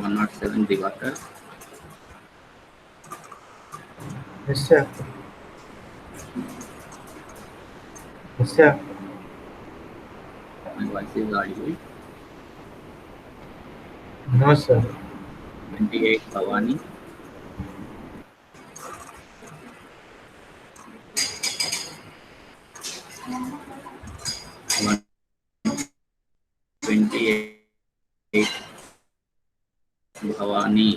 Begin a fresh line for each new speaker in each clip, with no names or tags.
107 Divakar.
Yes, sir. Yes, sir.
My voice is audible.
No, sir.
28 Bhavani. 128 Bhavani.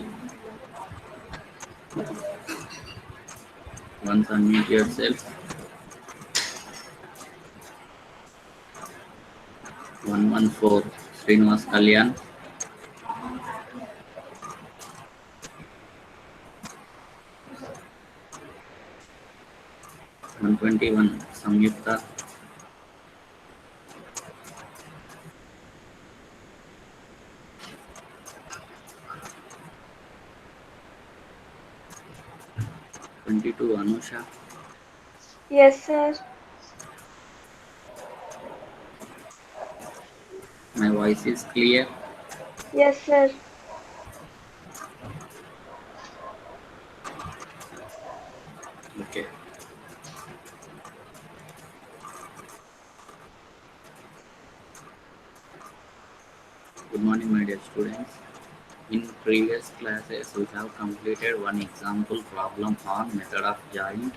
Once unmute yourself. 114 Srinivas Kalyan. 121 Samyukta. 22 Anusha.
Yes, sir.
My voice is clear.
Yes, sir.
Okay. Good morning, my dear students. In previous classes, we have completed one example problem on method of join.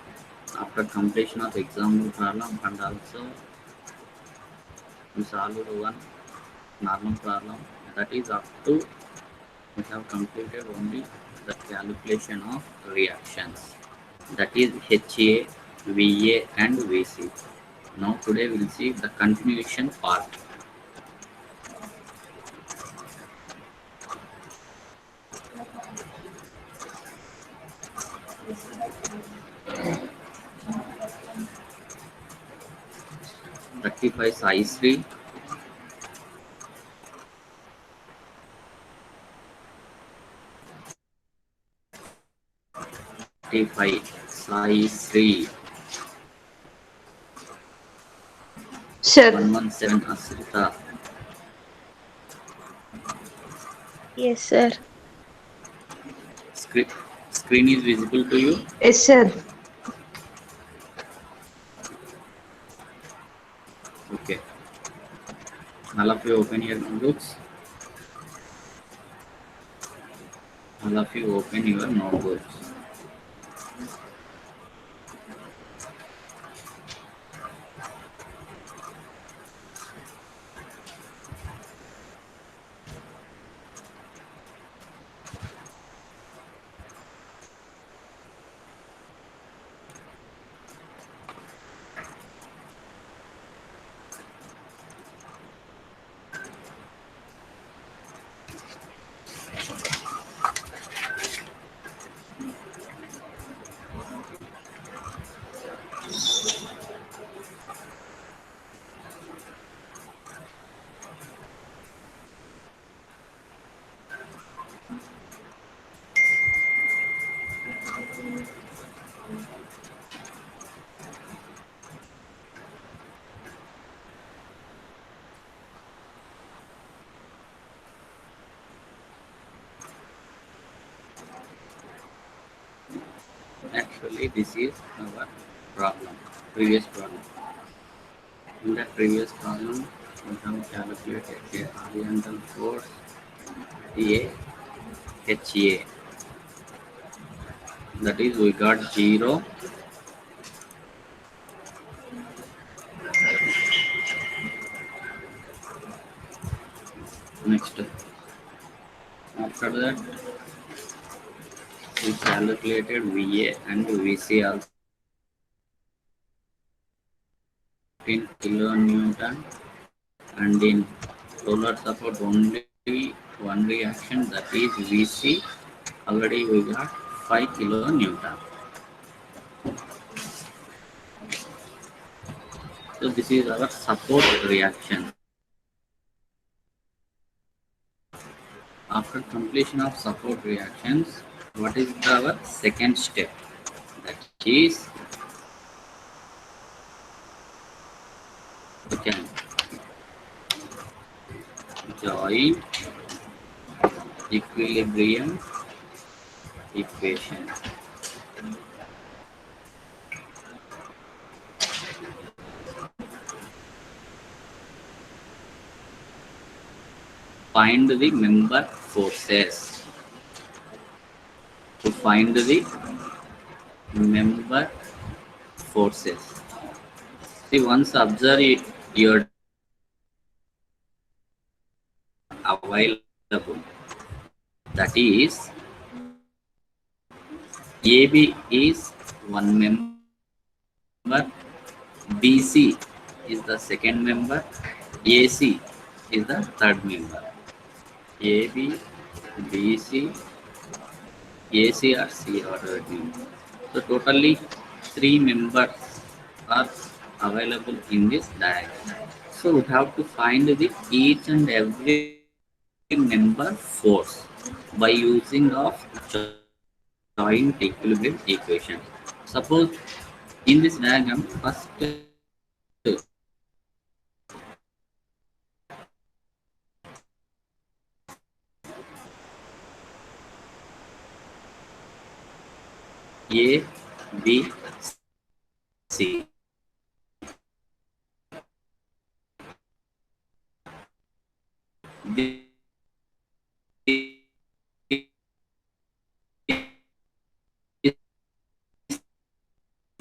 After completion of example problem and also we solved one normal problem, that is up to we have completed only the calculation of reactions, that is HA, VA and VC. Now today we will see the continuation part. Rectify size 3. 35 size 3.
Sir.
117 Asrita.
Yes, sir.
Screen, screen is visible to you.
Yes, sir.
Okay. All of you open your notebooks. All of you open your notebooks. Actually, this is our problem, previous problem. In the previous problem, we have calculated a horizontal force A HA. That is, we got 0. Next, after that, we calculated VA and VC also 15 kilonewton, and in roller support only one reaction, that is VC. Already we got 5 kilonewton. So this is our support reaction. After completion of support reactions, what is our second step? That is, we can join equilibrium equation. Find the member forces. To find the member forces. See, once observe your available. That is, AB is one member, BC is the second member, AC is the third member. AB, BC, AC or C or member. So totally three members are available in this diagram. So we have to find the each and every member force by using of joint equilibrium equation. Suppose in this diagram, first A, B, C.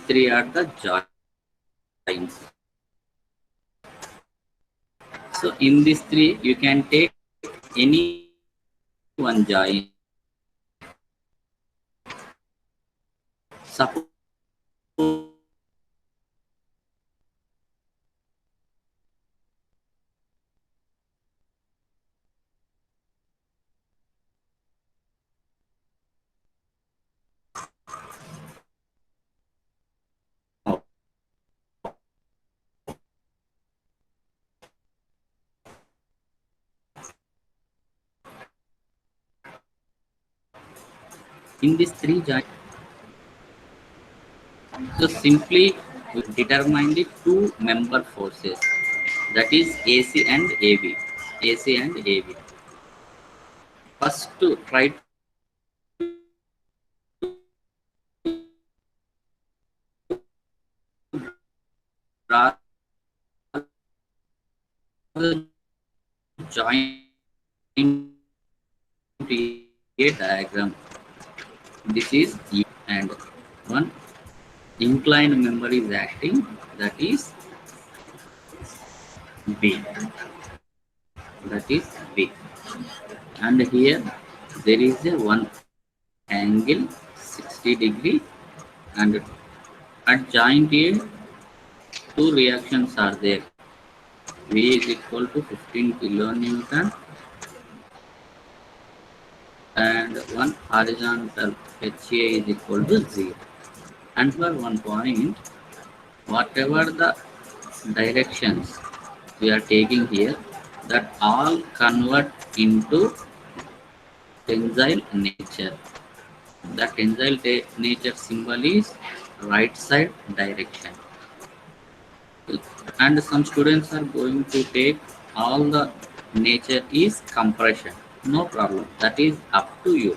Three are the joints. So in these three, you can take any one joint. Suppose in these three joints, so simply we determine the two member forces, that is AC and AB. AC and AB. First, to try to draw the joint a diagram. This is E, and one inclined member is acting, that is B. That is B. And here there is a one angle 60 degree, and at joint A two reactions are there. V is equal to 15 kilonewton and one horizontal HA is equal to 0. And for one point, whatever the directions we are taking here, that all convert into tensile nature. The tensile nature symbol is right side direction. And some students are going to take all the nature is compression. No problem. That is up to you.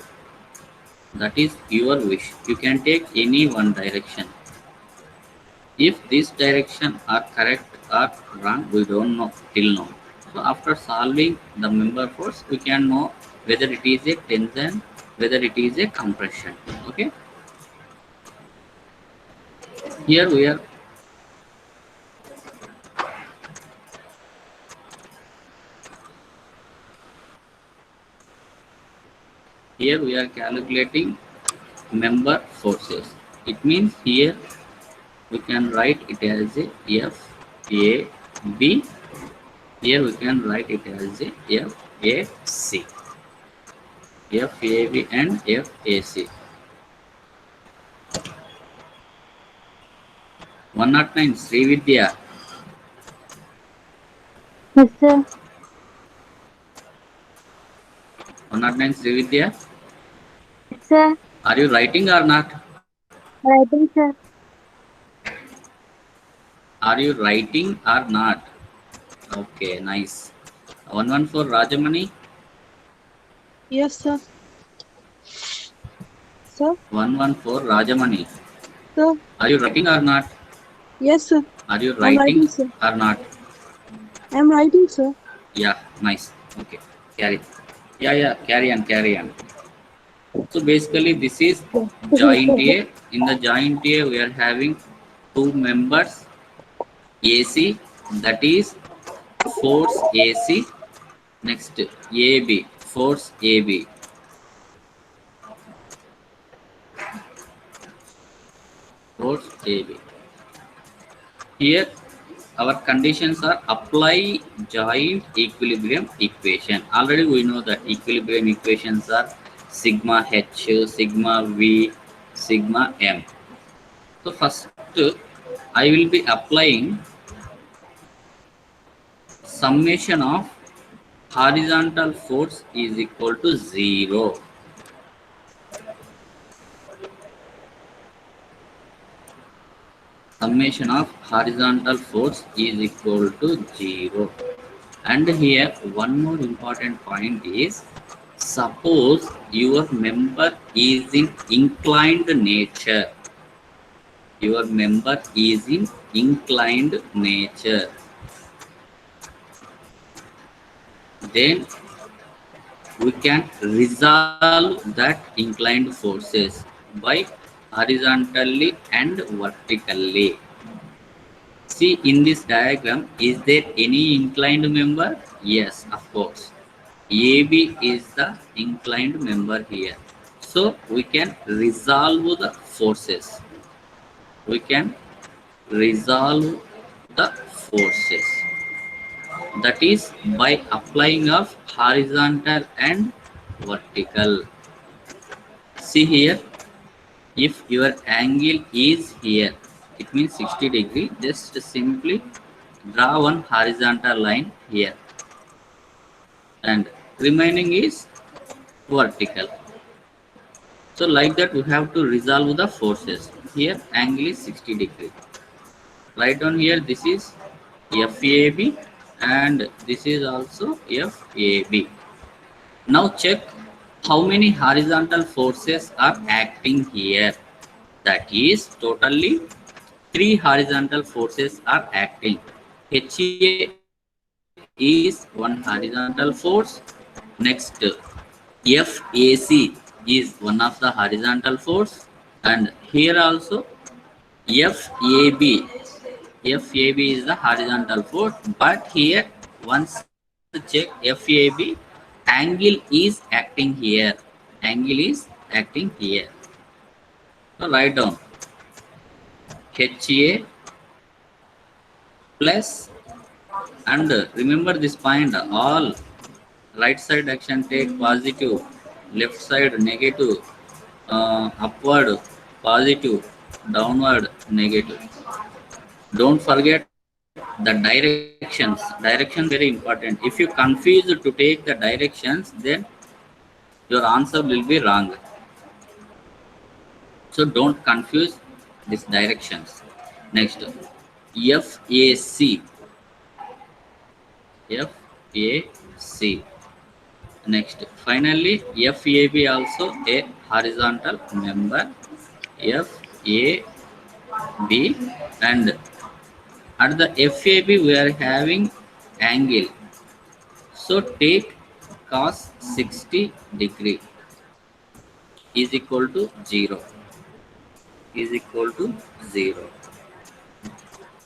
That is your wish. You can take any one direction. If this direction are correct or wrong, we don't know till now. So after solving the member force, we can know whether it is a tension, whether it is a compression. Okay. Here we are calculating member forces. It means here we can write it as a F A B. Here we can write it as a F A C. F A B and F A C. 109 Srividya.
Yes, sir.
109 Srividya.
Yes, sir.
Are you writing or not?
Writing, sir.
Are you writing or not? Okay, nice. 114 Rajamani.
Yes, sir. Sir,
114 Rajamani.
sir.
Are you writing or not?
Yes, sir.
Are you
I'm
writing
writing, sir.
or not?
I'm writing, sir.
Yeah, nice. Okay, carry. Yeah, carry on, carry on. So basically, this is joint A. In the joint A, we are having two members AC, that is force AC. Next AB, force AB. Force AB. Here, our conditions are apply joint equilibrium equation. Already we know that equilibrium equations are sigma H, sigma V, sigma M. So first, I will be applying summation of horizontal force is equal to 0. Summation of horizontal force is equal to 0. And here one more important point is, suppose your member is in inclined nature. Your member is in inclined nature. Then we can resolve that inclined forces by horizontally and vertically. See, in this diagram, is there any inclined member? Yes, of course. AB is the inclined member here. So we can resolve the forces. We can resolve the forces. That is by applying of horizontal and vertical. See here, if your angle is here, it means 60 degree, just simply draw one horizontal line here and remaining is vertical. So like that we have to resolve the forces. Here angle is 60 degree. Write down here, this is FAB and this is also FAB. Now check how many horizontal forces are acting here. That is totally 3 horizontal forces are acting. HA is one horizontal force. Next, FAC is one of the horizontal force, and here also FAB. FAB is the horizontal force, but here once check FAB, angle is acting here. Angle is acting here. So write down HA plus, and remember this point, all right side action take positive, left side negative, upward positive, downward negative. Don't forget the directions. Direction very important. If you confuse to take the directions, then your answer will be wrong. So don't confuse these directions. Next, FAC. FAC. Next, finally, FAB also a horizontal member. FAB, and at the FAB we are having angle. So take cos 60 degree is equal to 0. Is equal to 0.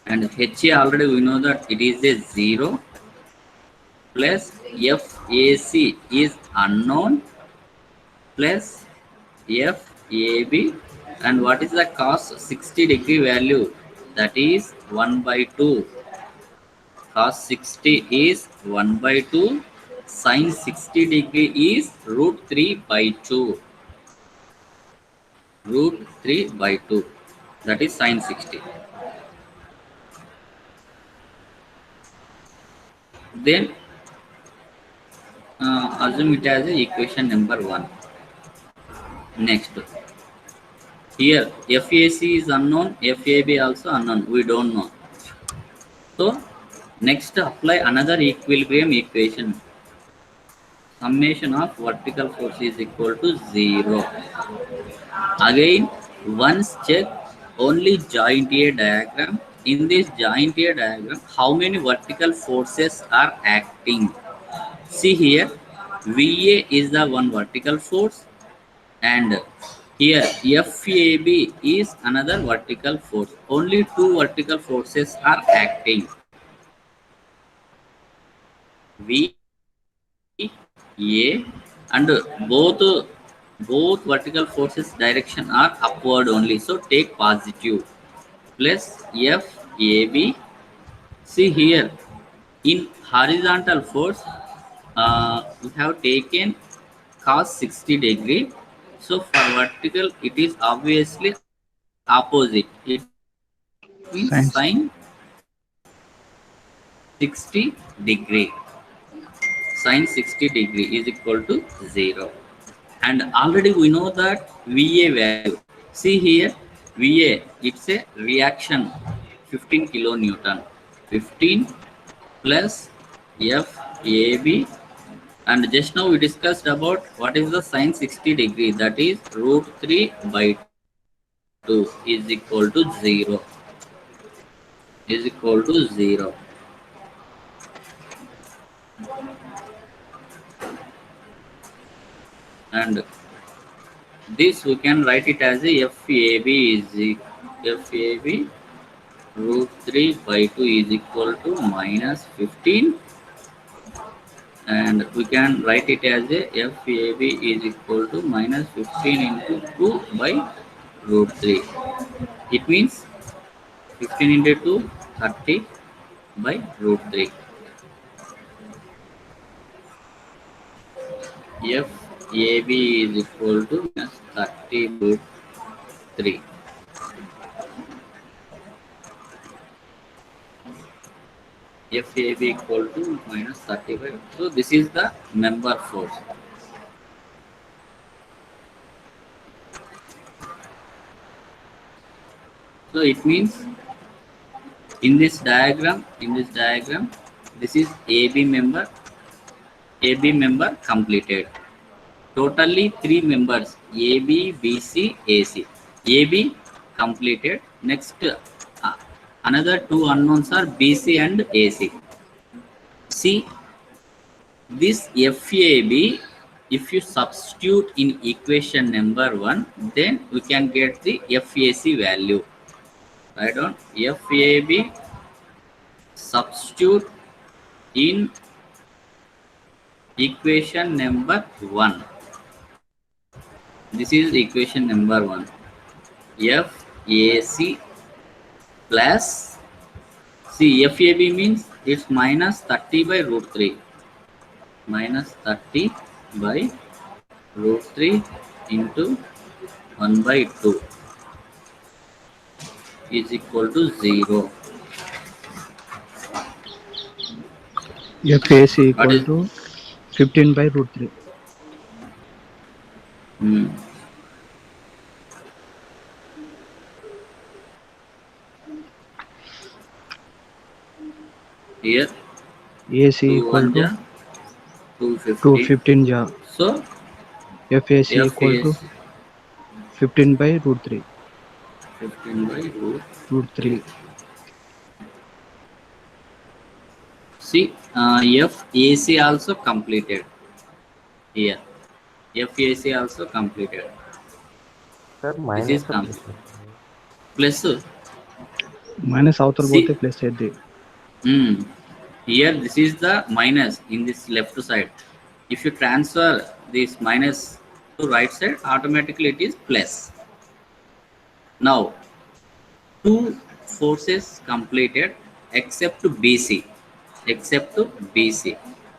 And HA already we know that it is a 0 plus FAC is unknown plus FAB, and what is the cos 60 degree value? That is 1 by 2. Cos 60 is 1 by 2. Sin 60 degree is root 3 by 2. Root 3 by 2. That is sin 60. Then assume it as a equation number 1. Next, here FAC is unknown, FAB also unknown, we don't know. So next apply another equilibrium equation. summation of vertical force is equal to 0. Again, once check only joint A diagram. In this joint A diagram, how many vertical forces are acting? See here, VA is the one vertical force, and here FAB is another vertical force. Only two vertical forces are acting. VA, and both vertical forces direction are upward only. So take positive plus FAB. See here, in horizontal force, we have taken cos 60 degree. So for vertical, it is obviously opposite. It means sin
Science.
60 degree. Sin 60 degree is equal to 0. And already we know that VA value. See here, VA, it's a reaction 15 kilonewton. 15 plus FAB, and just now we discussed about what is the sin 60 degree, that is root 3 by 2 is equal to 0. Is equal to 0. And this we can write it as a FAB is FAB root 3 by 2 is equal to minus 15, and we can write it as a FAB is equal to minus 15 into 2 by root 3. It means 15 into 2, 30 by root 3. FAB is equal to minus 30 root 3. FAB equal to minus 35. So this is the member force. So it means in this diagram, this is AB member completed. Totally 3 members, AB, BC, AC. AB completed. Next, another 2 unknowns are BC and AC. See, this FAB, if you substitute in equation number 1, then we can get the FAC value. Write down FAB, substitute in equation number 1. This is equation number 1. FAC plus, see, FAB means it's minus 30 by root 3. Minus 30 by root 3 into 1 by 2 is equal to 0.
FAC equal to 15 by root 3.
Here
AC equal to 215 ja.
So
FAC equal to 15 by root 3.
15 by
root 3.
See, FAC also completed. Here, FAC also completed.
Sir,
This is completed. Plus,
minus outer both plus the.
Here, this is the minus in this left side. If you transfer this minus to right side, automatically it is plus. Now, 2 forces completed except BC.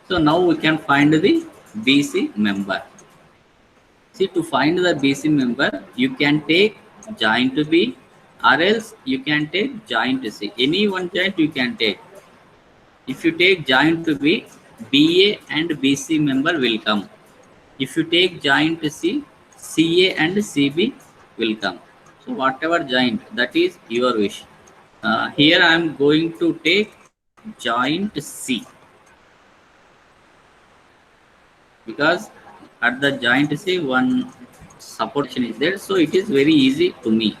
So now we can find the BC member. See, to find the BC member, you can take joint B, or else you can take joint C. Any one joint you can take. If you take joint B, BA and BC member will come. If you take joint C, CA and CB will come. So whatever joint, that is your wish. Here I am going to take joint C. because at the joint C one support section is there, so it is very easy to me.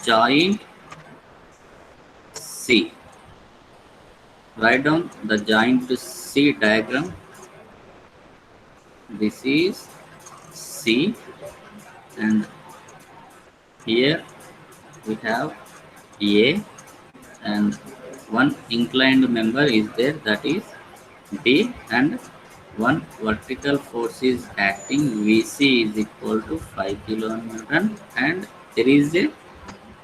Joint C. Write down the joint C diagram. This is C, and here we have A, and one inclined member is there, that is B, and one vertical force is acting. VC is equal to 5 kilonewton, and there is a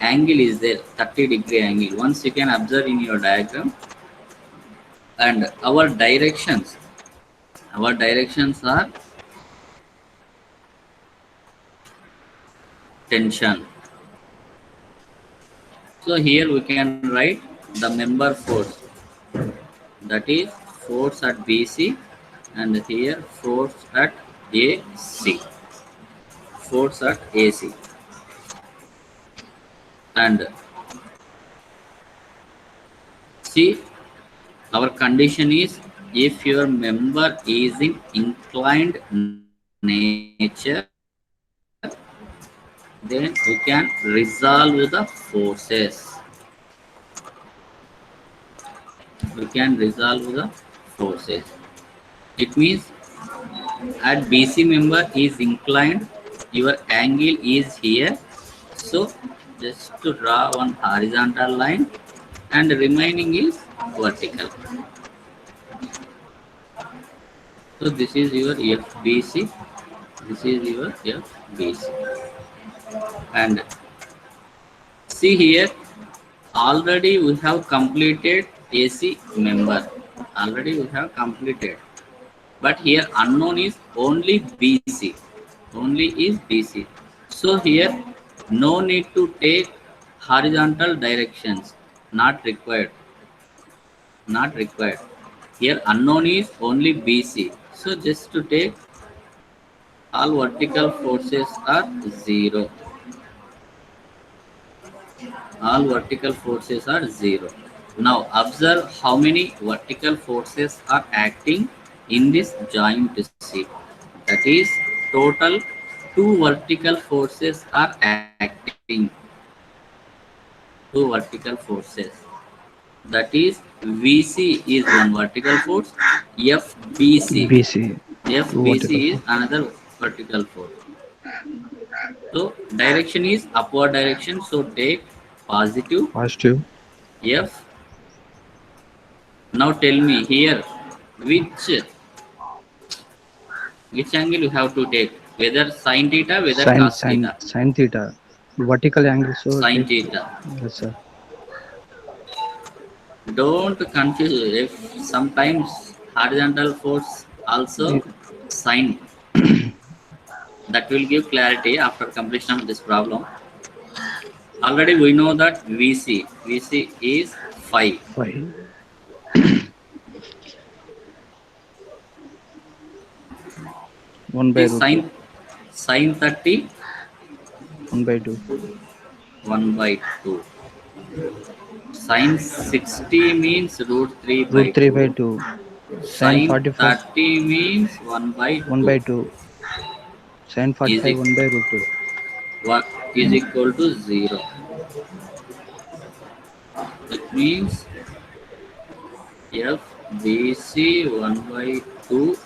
angle is there, 30-degree angle. Once you can observe in your diagram, and our directions are tension. So here we can write the member force, that is force at BC, and here force at AC, force at AC. And see, our condition is, if your member is in inclined nature, then we can resolve the forces. We can resolve the forces. It means at BC member is inclined, your angle is here. So just to draw one horizontal line, and remaining is vertical. So this is your FBC. This is your FBC. And see here, already we have completed AC member. Already we have completed. But here unknown is only BC. Only is BC. So here no need to take horizontal directions. Not required. Not required. Here unknown is only BC. So just to take, all vertical forces are 0. All vertical forces are 0. Now observe how many vertical forces are acting in this joint C. That is total 2 vertical forces are acting. 2 vertical forces. That is VC is one vertical force, FBC.
BC, vertical
FBC is
force.
another vertical force. So direction is upward direction. So take positive
Positive.
F. Now tell me here, which angle you have to take? Whether sine theta, whether
Sin,
cos
sin,
theta.
sin theta. Vertical angle. So
Sine
take.
theta.
Yes, sir.
Don't confuse. If sometimes horizontal force also sine, that will give clarity after completion of this problem. Already we know that VC is 5.
5. 1 by
This
root 2.
sine 30,
1 by 2.
1 by 2. Sine 60 means root 3 by
Root 3 by
2.
2. Sin
Sine
45.
30 means 1 by
1
2.
by 2. Sin
Is
45.
it
1 by root 2.
what is equal to 0? It means FBC 1 by 2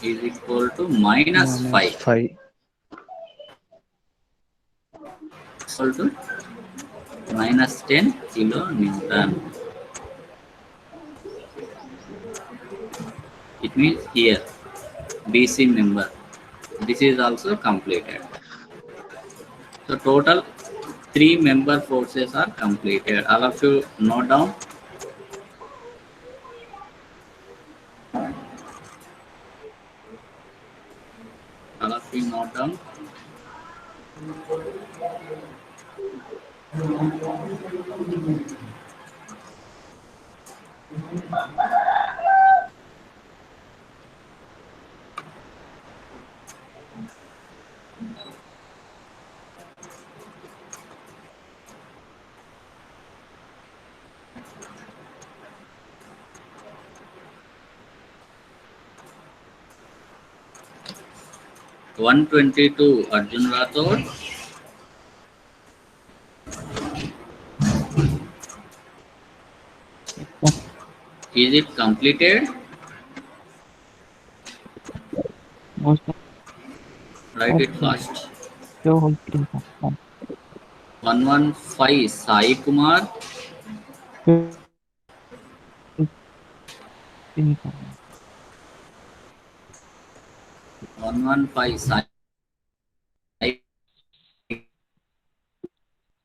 is equal to minus
Minus
5.
5.
Equal to minus 10 kilonewton. It means here BC member. This is also completed. So total 3 member forces are completed. All of you note down. All of you note down. 122 Arjun Rathod. Is it completed?
No, sir.
Write it fast.
Show whole screen, sir.
115 Sai Kumar.
Screen, sir.
115 Sai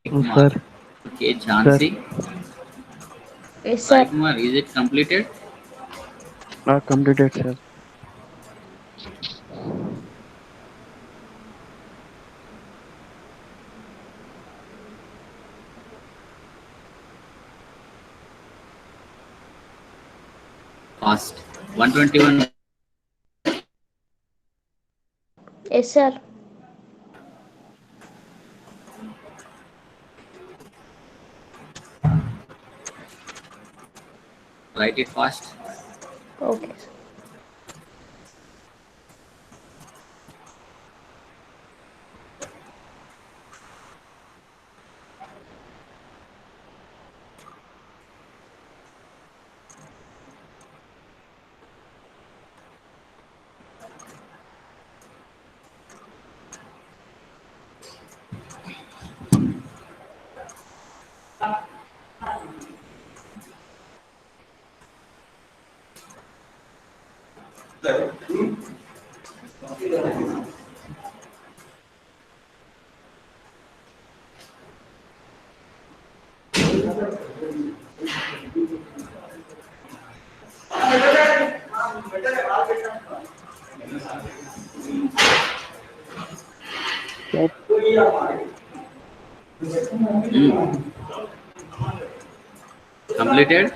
Oh,
Kumar.
sir.
Okay, Jhansi.
Yes,
Sai
sir.
Kumar, is it completed?
Completed, sir.
Fast. 121
Yes, sir.
Write it fast.
Okay.
Sir,
Completed?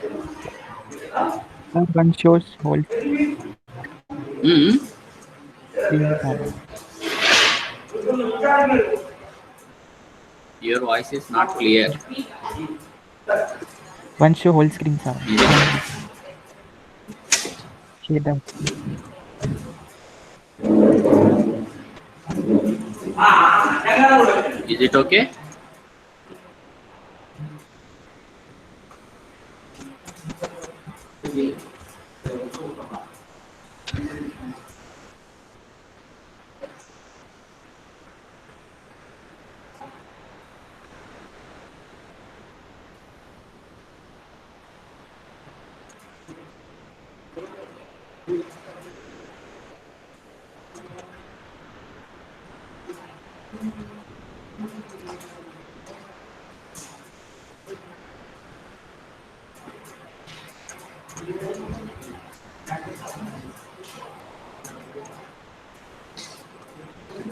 one shows whole
Hmm.
screen, sir.
Your voice is not clear.
One show whole screen, sir.
Is it,
Share the
is it okay?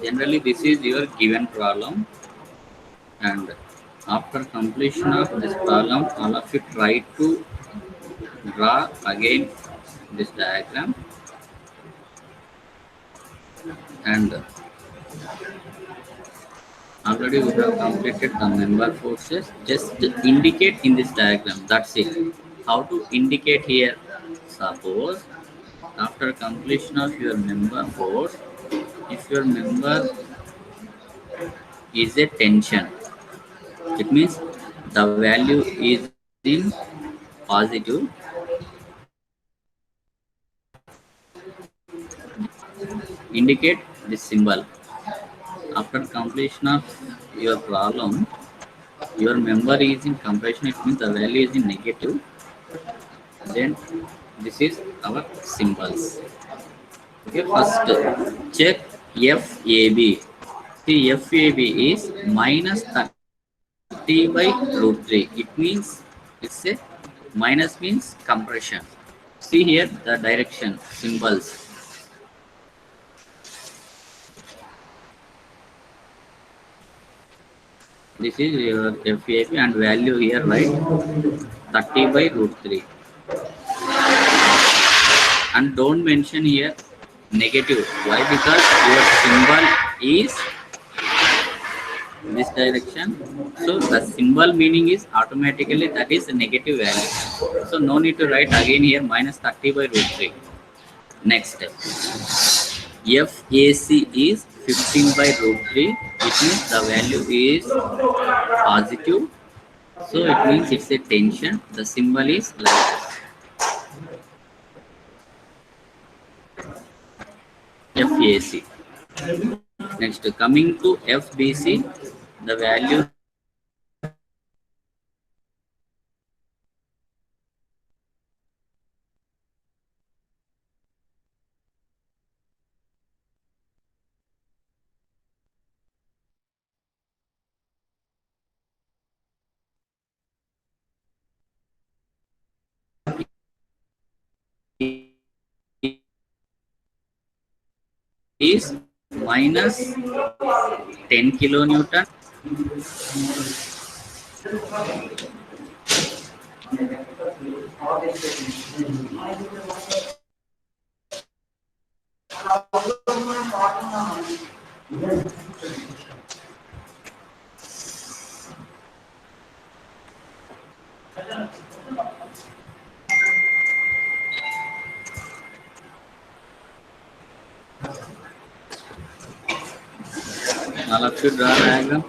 Generally, this is your given problem, and after completion of this problem, all of you try to draw again this diagram, and already we have completed the member forces. Just indicate in this diagram. That's it. How to indicate here? Suppose after completion of your member force, if your member is a tension, it means the value is in positive. Indicate this symbol. After completion of your problem, your member is in compression, it means the value is in negative. Then this is our symbols. Okay, first check FAB. See, FAB is minus 30 by root 3. It means it's a minus means compression. See here the direction symbols. This is your FAB and value here, right? 30 by root 3. And don't mention here negative. Why? Because your symbol is this direction. So the symbol meaning is automatically that is a negative value. So no need to write again here minus 30 by root 3. Next step. FAC is 15 by root 3. It means the value is positive. So it means it's a tension. The symbol is like FAC. Next, coming to FBC, the value is minus 10 kilonewton. All of you draw diagram.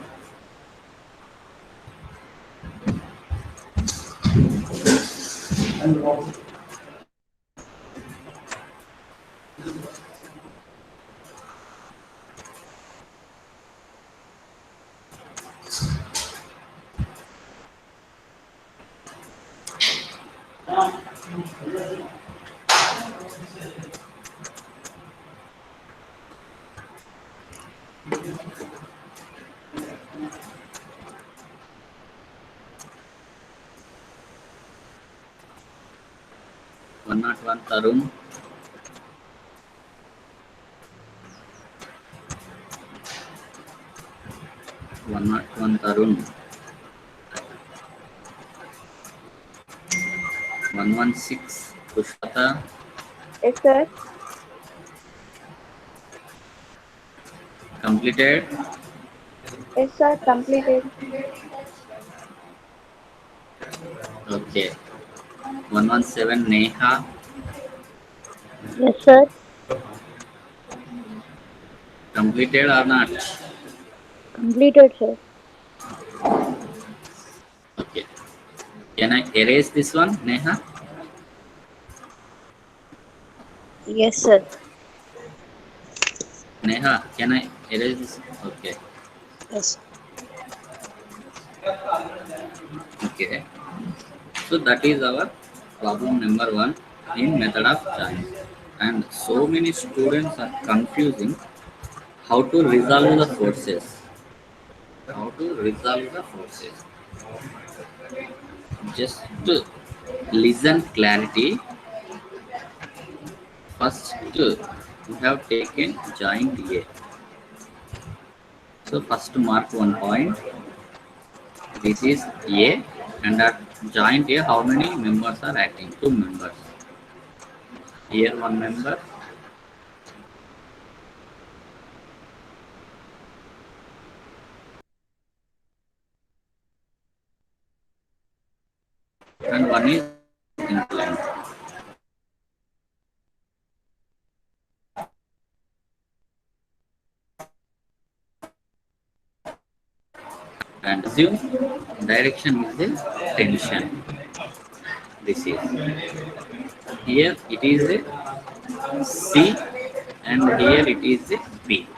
One not one Tarun. One not one Tarun. 116 Pushpata.
Yes, sir.
Completed.
Yes, sir. Completed.
Okay. 117 Neha.
Yes, sir.
Completed or not?
Completed, sir.
Okay. Can I erase this one, Neha?
Yes, sir.
Neha, can I erase this? Okay.
Yes.
Okay. So that is our problem number 1 in method of choice. And so many students are confusing how to resolve the forces. How to resolve the forces. Just to listen clarity. First, we have taken joint A. So first mark 1 point. This is A, and at joint A, how many members are acting? 2 members. Here 1 member. And 1 is inclined. And assume direction is the tension. This is here it is a C, and here it is a B.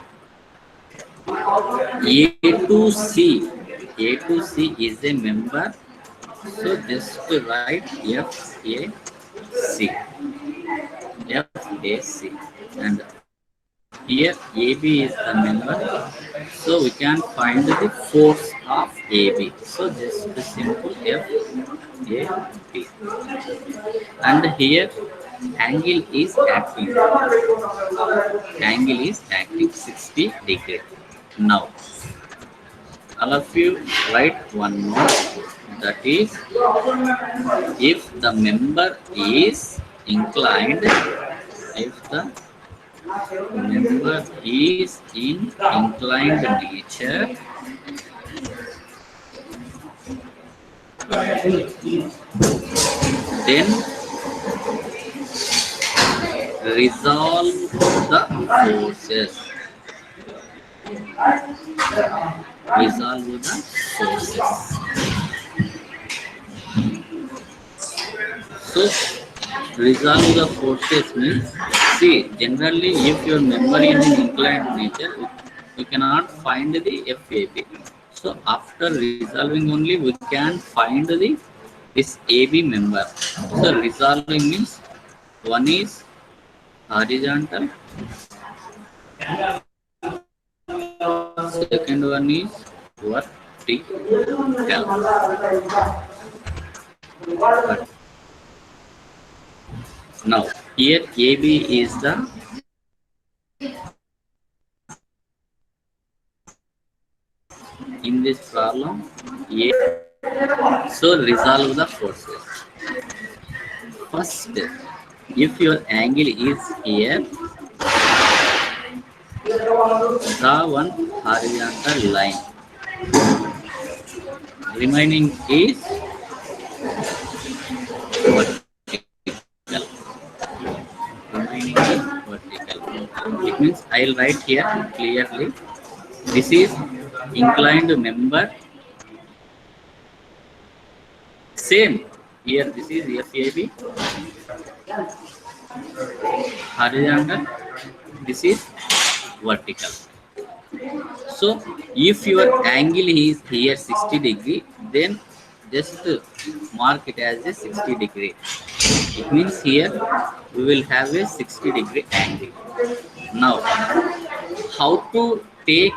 A to C, A to C is a member. So just write FAC, FAC, and here AB is the member. So we can find the force of AB. So just the simple FAB. And here angle is acting. Angle is acting 60 degree. Now all of you write one more. That is, if the member is inclined, if the member is in inclined nature, then resolve the forces. Resolve the forces. So resolve the forces means, see, generally if your memory is in inclined nature, you cannot find the FAB. So after resolving only we can find the this AB member. So resolving means one is horizontal, second one is vertical. Now here AB is the in this problem A. So resolve the forces. First, if your angle is here, draw one horizontal line. Remaining is vertical. Remaining is vertical. It means I'll write here clearly. This is inclined member. Same here. This is FAB. Horizontal. This is vertical. So if your angle is here 60 degree, then just mark it as a 60 degree. It means here we will have a 60 degree angle. Now, how to take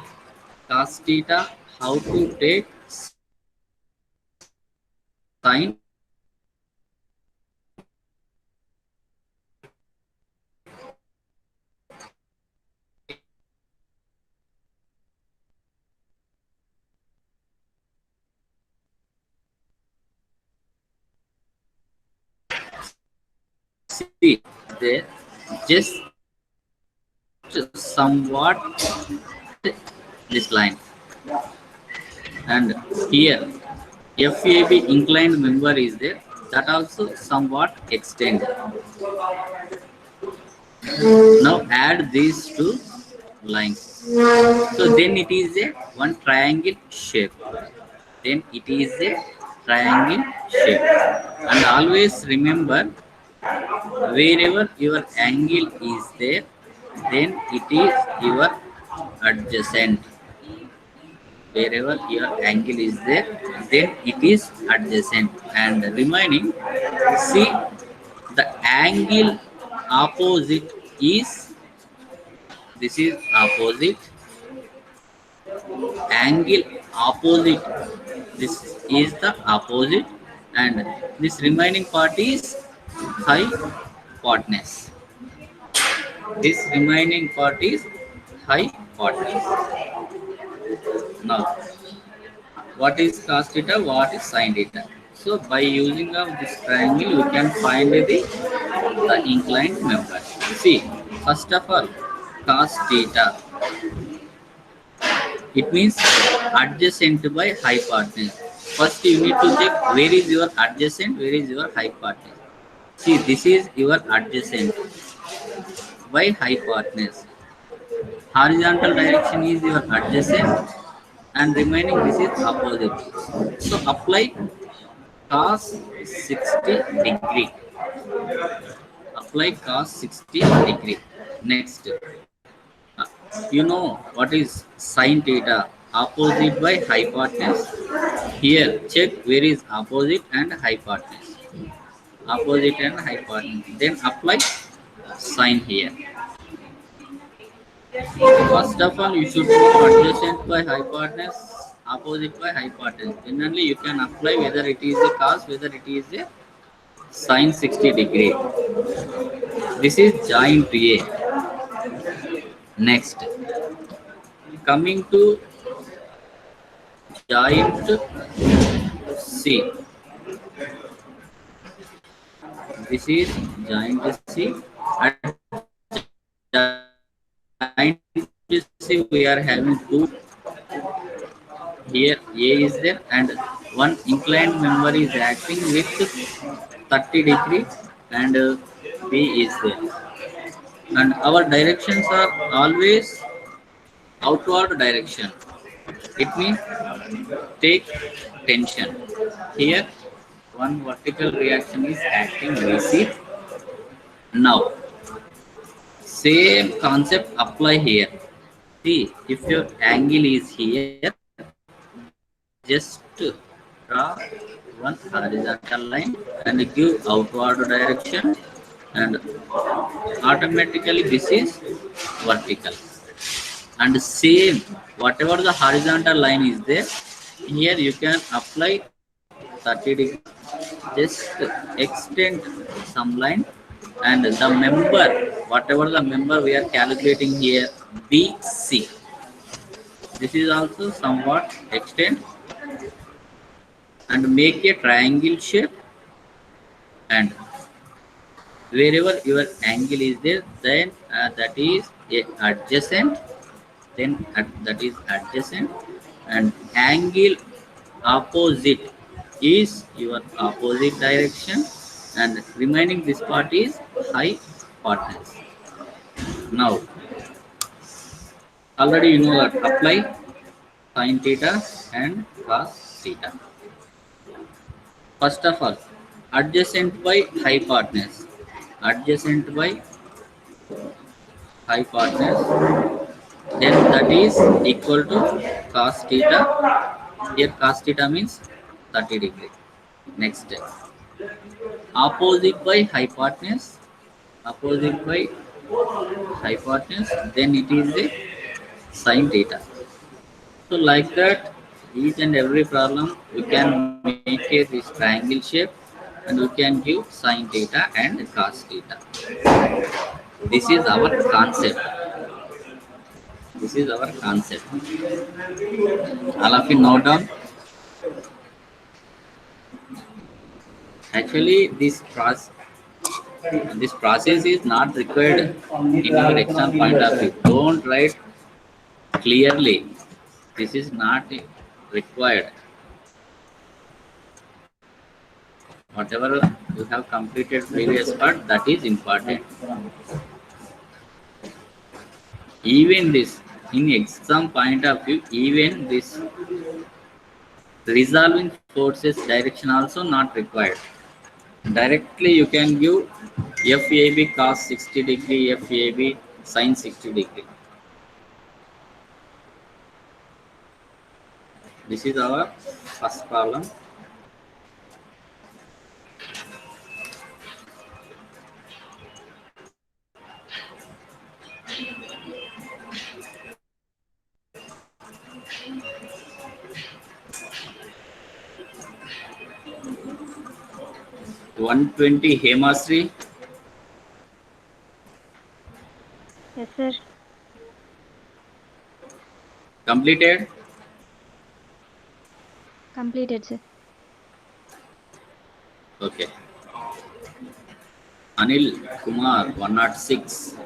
cos theta? How to take sin? See, there just somewhat this line, and here FAB inclined member is there, that also somewhat extend. Now add these two lines, so then it is a one triangle shape. Then it is a triangle shape, and always remember, wherever your angle is there, then it is your adjacent. Wherever your angle is there, then it is adjacent. And remaining, see, the angle opposite is, this is opposite, angle opposite, this is the opposite, and this remaining part is hypotenuse. This remaining part is hypotenuse. Now, what is cos theta? What is sin theta? So by using of this triangle, we can find the inclined member. See, first of all, cos theta, it means adjacent by hypotenuse. First, you need to check where is your adjacent, where is your hypotenuse. See, this is your adjacent by hypotenuse. Horizontal direction is your adjacent, and remaining this is opposite. So apply cos 60 degree. Apply cos 60 degree. Next, you know what is sin theta? Opposite by hypotenuse. Here, check where is opposite and hypotenuse. Opposite and hypotenuse. Then apply sin here. First of all, you should know adjacent by hypotenuse, opposite by hypotenuse. Generally, you can apply whether it is a cos, whether it is a sin 60 degree. This is joint A. Next, coming to joint C. This is joint C. At joint C, we are having two. Here A is there, and one inclined member is acting with 30 degree, and B is there. and our directions are always outward direction. It means take tension. Here, one vertical reaction is acting VC. Now, same concept apply here. See, if your angle is here, just draw one horizontal line and give outward direction, and automatically this is vertical. And same, whatever the horizontal line is there, here you can apply 30 degree, just extend some line, and the member, whatever the member we are calculating here, BC, this is also somewhat extend and make a triangle shape, and wherever your angle is there, then that is a adjacent, then that is adjacent, and angle opposite is your opposite direction, and remaining this part is hypotenuse. Now already you know that apply sin theta and cos theta. First of all, adjacent by hypotenuse, adjacent by hypotenuse, then that is equal to cos theta. Here cos theta means 30 degree. Next step, opposite by hypotenuse, opposite by hypotenuse, then it is the sin theta. So like that, each and every problem we can make a this triangle shape, and we can give sin theta and cos theta. This is our concept. This is our concept. All of you note down. Actually, this process is not required in your exam point of view. Don't write clearly. This is not required. Whatever you have completed previous part, that is important. Even this, in exam point of view, even this resolving forces direction also not required. Directly you can give FAB cos 60 degree, FAB sin 60 degree. This is our first problem. (120) Hemasri.
Yes, sir.
Completed.
Completed, sir.
Okay. Anil Kumar 106.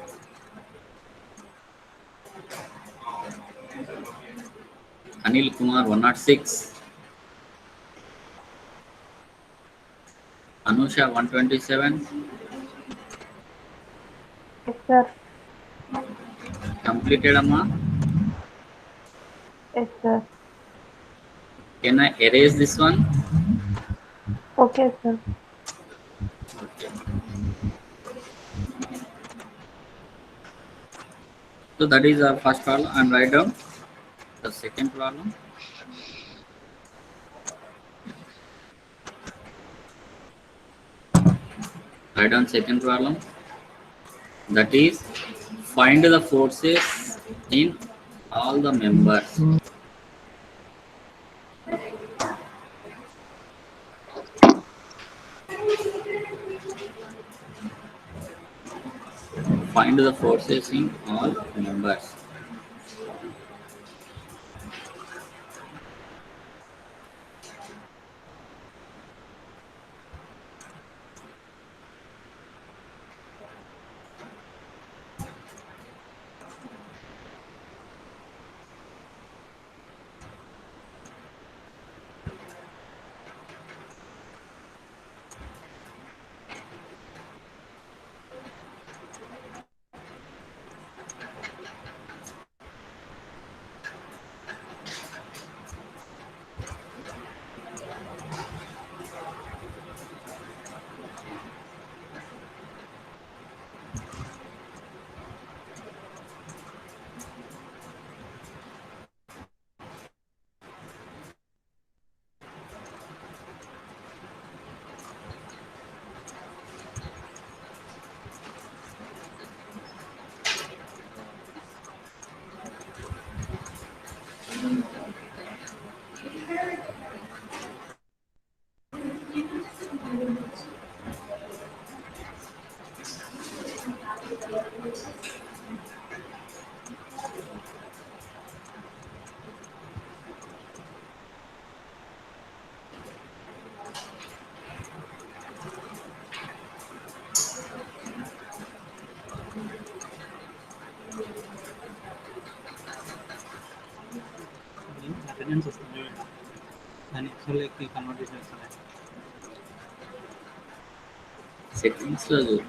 Anil Kumar 106. Anusha 127.
Yes, sir.
Completed, Amma.
Yes, sir.
Can I erase this one?
Okay, sir.
Okay. So that is our first problem, and write down the second problem. Write down second problem. That is, find the forces in all the members. Find the forces in all members.
Attendance వస్తుంది దాన్ని ఎక్సెల్కి convert చేసేస్తాను.
Settings లో చూడు.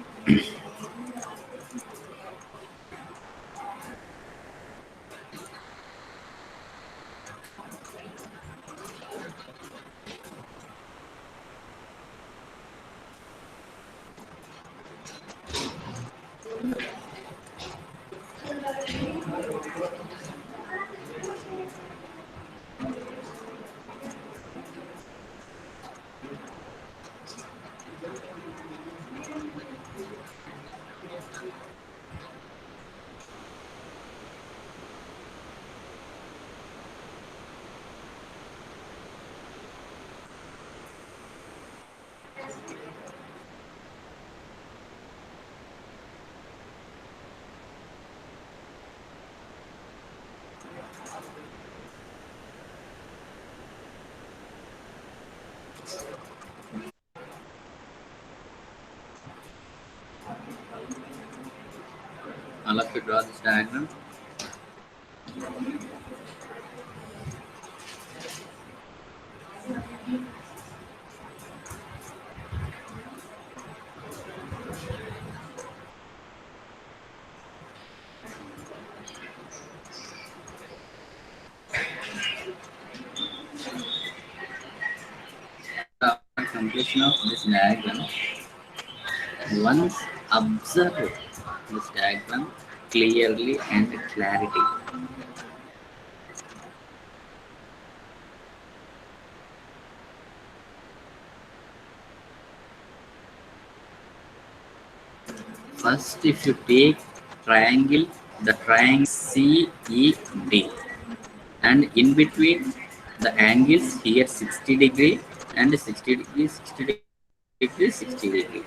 I'll have to draw this diagram. After completion of this diagram, once observe this diagram clearly and clarity. First, if you take triangle, the triangle CED, and in between the angles here 60 degree and 60 degree, 60 degree, 60 degree,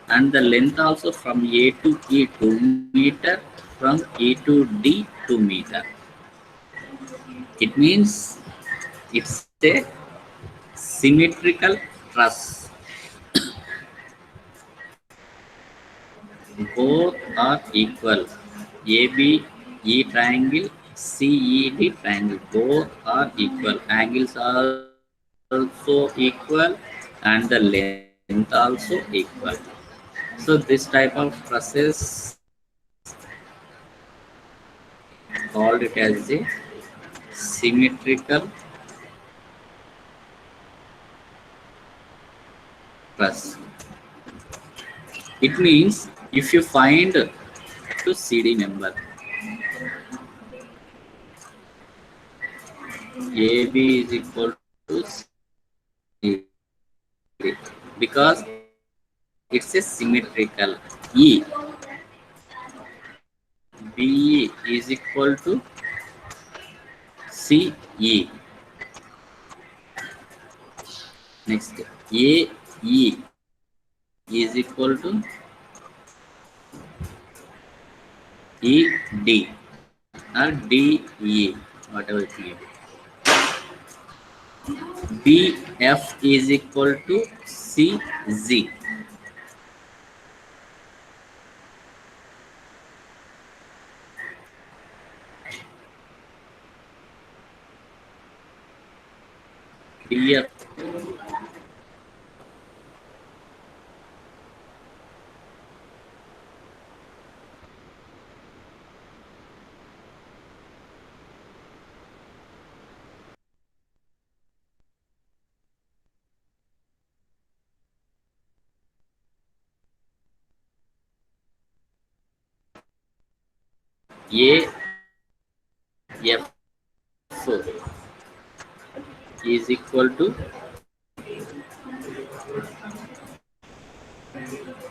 and the length also from A to E 2 meter, from E to D 2 meter. It means it's a symmetrical truss. Both are equal. ABE triangle, CED triangle, both are equal. Angles are also equal and the length also equal. So this type of process called it as a symmetrical truss. It means if you find to CD member, AB is equal to CD, because it's a symmetrical. E BE is equal to CE. Next, AE is equal to ED or DE, whatever it may be. BF is equal to CZ. DF AF is equal to,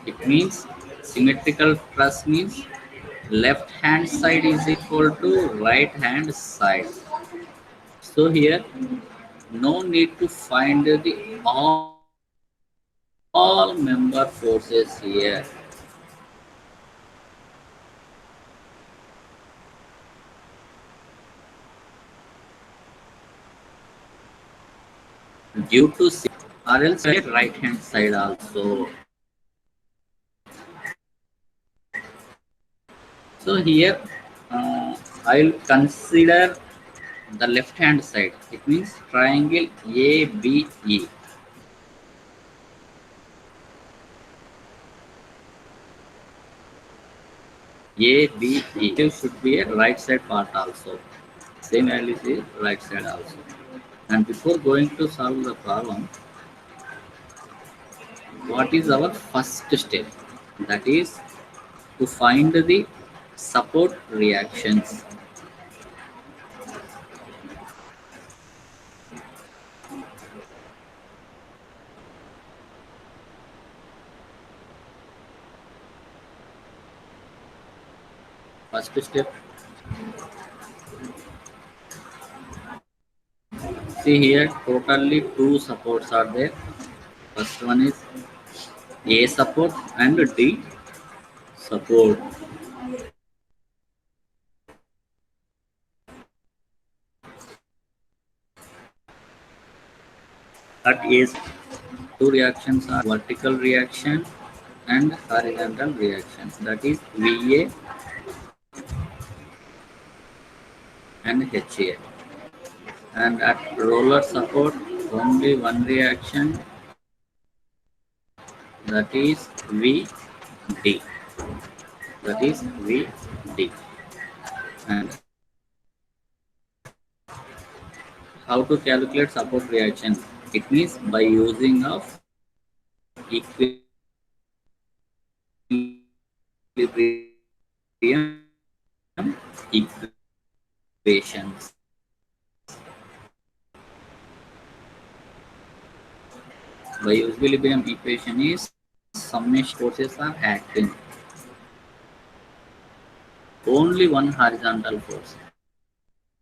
it means symmetrical truss means left hand side is equal to right hand side. So here, no need to find the all member forces here. Due to or else right hand side also. So here I'll consider the left hand side. It means triangle ABE. ABE should be a right side part also. Same value is right side also. And before going to solve the problem, what is our first step? That is to find the support reactions. First step, see here totally two supports are there. First one is A support and D support. At A, two reactions are vertical reaction and horizontal reaction. That is VA and HA. And at roller support, only one reaction, that is VD. That is VD. And how to calculate support reaction? It means by using of equilibrium equations. By equilibrium equation is summation forces are acting. Only one horizontal force,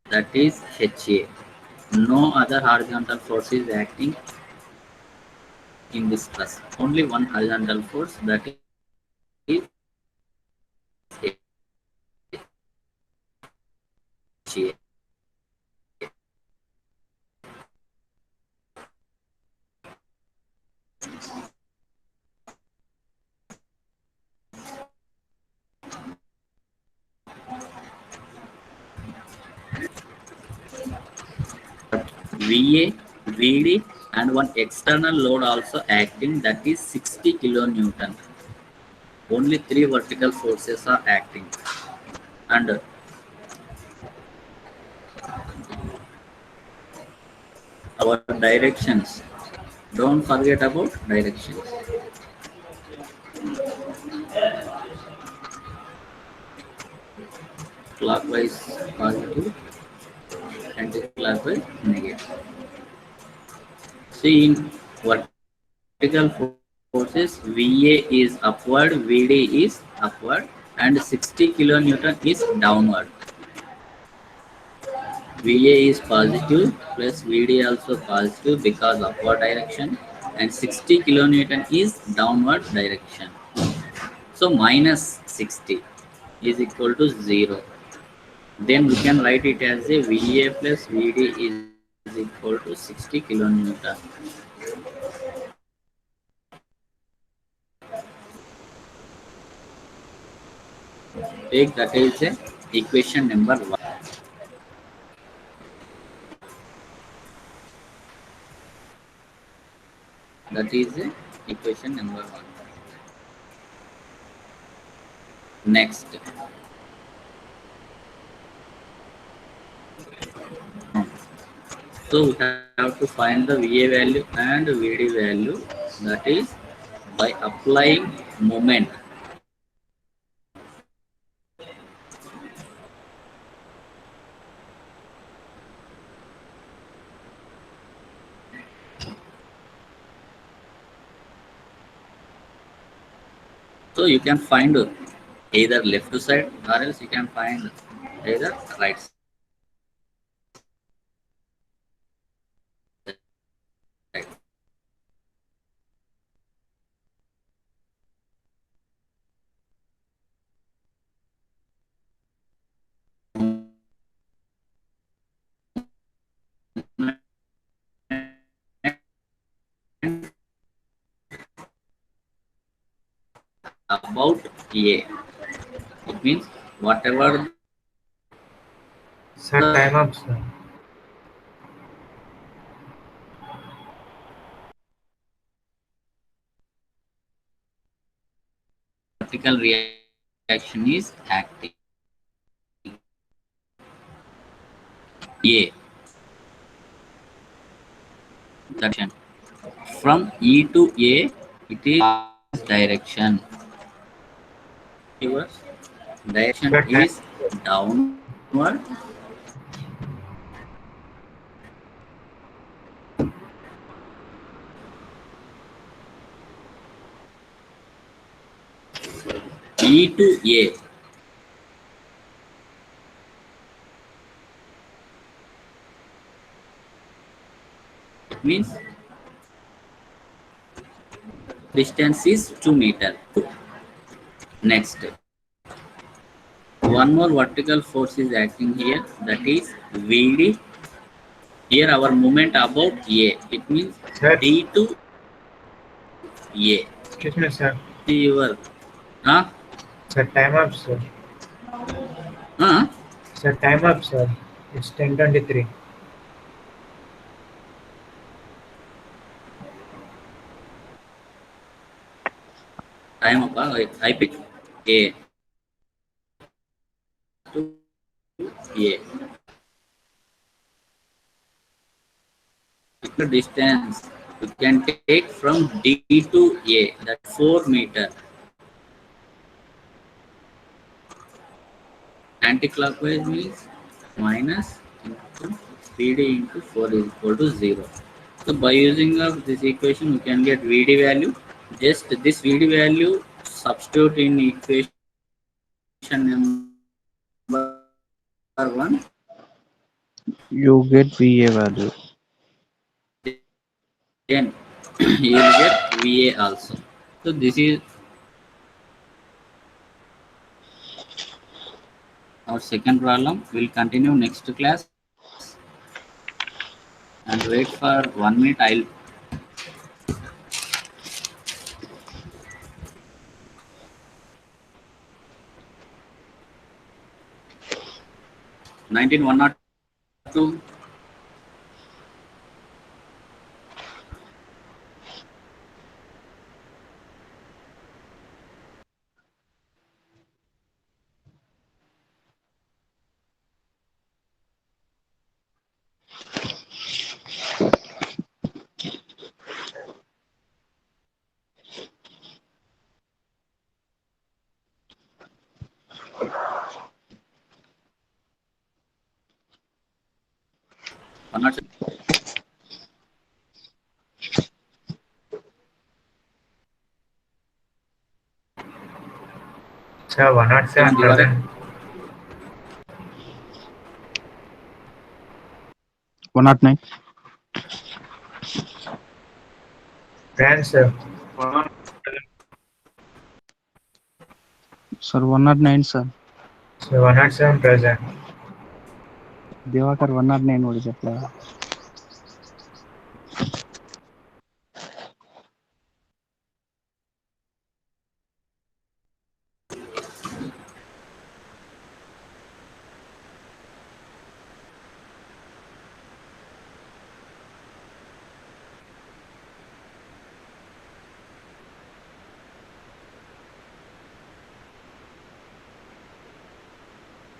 that is HA. No other horizontal force is acting in this class. Only one horizontal force, that is HA. VA, VD and one external load also acting, that is 60 kilonewton. Only three vertical forces are acting. And our directions, don't forget about directions. Clockwise positive, anti-clockwise negative. See, in vertical forces, VA is upward, VD is upward, and 60 kilonewton is downward. VA is positive plus VD also positive because upward direction, and 60 kilonewton is downward direction. So minus 60 is equal to 0. Then we can write it as a VA plus VD is equal to 60 kilonewton. Take that is a equation number 1. That is a equation number 1. Next. So we have to find the VA value and VD value, that is by applying moment. So you can find either left side or else you can find either right side. about A. It means whatever
Sir, time up, sir.
vertical reaction is acting. A. Direction. From E to A, it is direction. Your direction
Sir, time.
is downward. E to A. It means distance is 2 meter. Next, one more vertical force is acting here, that is VD. Here our movement about A. It means
Sir,
D to A.
excuse me, sir.
Your huh?
Sir, time up, sir.
Huh?
Sir, time up, sir. It's 10:23.
Time up. I pick A to A. The distance you can take from D to A, that 4 meter. Anti-clockwise means minus into VD into 4 is equal to 0. So by using of this equation, we can get VD value. Just this VD value substitute in equation number 1.
You get VA value.
Then you will get VA also. So this is our second problem. We'll continue next class. And wait for 1 minute. I'll 19102. One not
Sir, 107 present.
109.
Present, sir.
Sir, 109, sir.
Sir, 107 present.
Devakar 109 what is it?